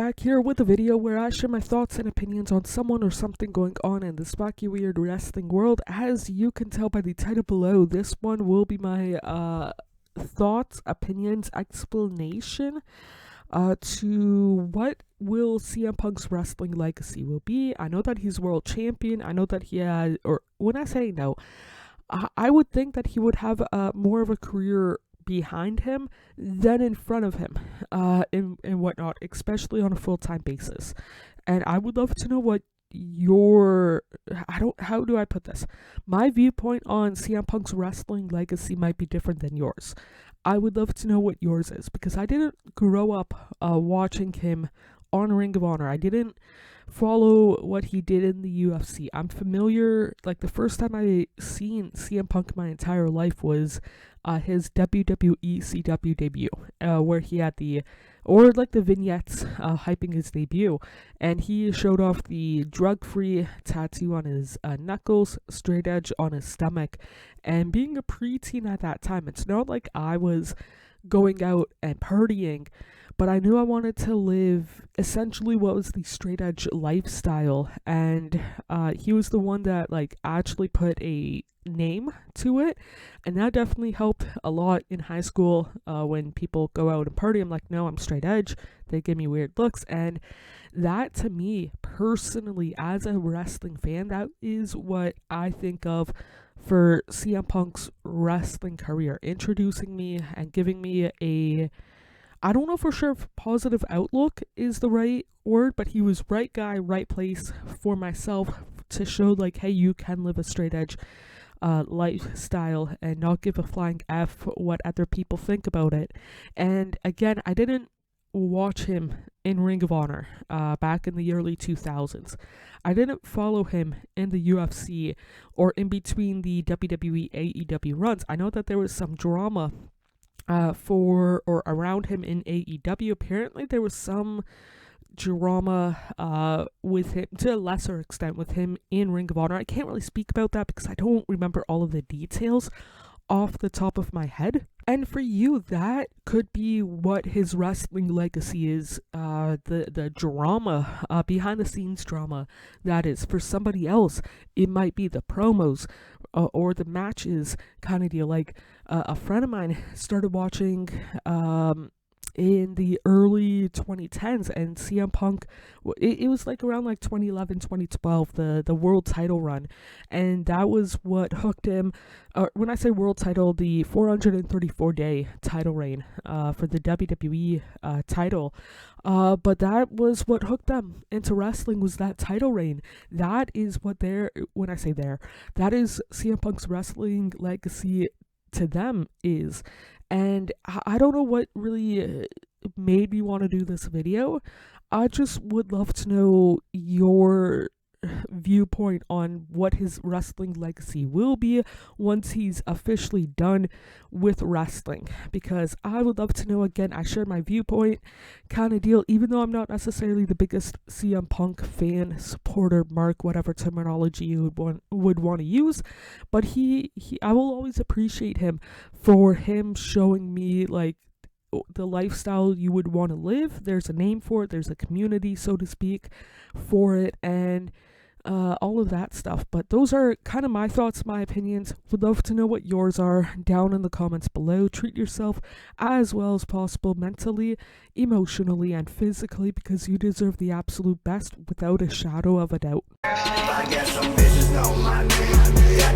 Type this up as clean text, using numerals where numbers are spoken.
back here with a video where I share my thoughts and opinions on someone or something going on in this wacky weird wrestling world. As you can tell by the title below, this one will be my thoughts, opinions, explanation to what will CM Punk's wrestling legacy will be. I know that he's world champion. I know that he had, or when I say no, I would think that he would have more of a career behind him than in front of him and whatnot, especially on a full-time basis. And I would love to know what how do I put this? My viewpoint on CM Punk's wrestling legacy might be different than yours. I would love to know what yours is, because I didn't grow up watching him on Ring of Honor. I didn't follow what he did in the UFC. I'm familiar, like the first time I seen CM Punk my entire life was his WWE CW debut, where he had the vignettes hyping his debut, and he showed off the drug-free tattoo on his knuckles, straight edge on his stomach, and being a preteen at that time, it's not like I was going out and partying, but I knew I wanted to live essentially what was the straight edge lifestyle, and he was the one that actually put a name to it, and that definitely helped a lot in high school. When people go out and party, I'm like, no, I'm straight edge. They give me weird looks, and that to me personally, as a wrestling fan, that is what I think of for CM Punk's wrestling career, introducing me and giving me I don't know for sure if positive outlook is the right word, but he was right guy, right place for myself to show hey, you can live a straight edge lifestyle and not give a flying F what other people think about it. And again, I didn't watch him in Ring of Honor back in the early 2000s. I didn't follow him in the UFC or in between the WWE AEW runs. I know that there was some drama for or around him in AEW. Apparently there was some drama with him to a lesser extent with him in Ring of Honor. I can't really speak about that because I don't remember all of the details off the top of my head. And for you, that could be what his wrestling legacy is, the drama, behind the scenes drama that is. For somebody else, it might be the promos or the matches kind of deal. A friend of mine started watching in the early 2010s, and CM Punk, it was around 2011, 2012, the world title run, and that was what hooked him. When I say world title, the 434-day title reign for the WWE title, but that was what hooked them into wrestling, was that title reign. That is what when I say that is CM Punk's wrestling legacy to them is. And I don't know what really made me want to do this video. I just would love to know your viewpoint on what his wrestling legacy will be once he's officially done with wrestling, because I would love to know. Again, I share my viewpoint kind of deal, even though I'm not necessarily the biggest CM Punk fan, supporter, mark, whatever terminology you would want to use, but I will always appreciate him for him showing me the lifestyle you would want to live. There's a name for it, there's a community, so to speak, for it, and all of that stuff. But those are kind of my thoughts, my opinions. Would love to know what yours are down in the comments below. Treat yourself as well as possible, mentally, emotionally, and physically, because you deserve the absolute best without a shadow of a doubt. I guess some bitches know my name.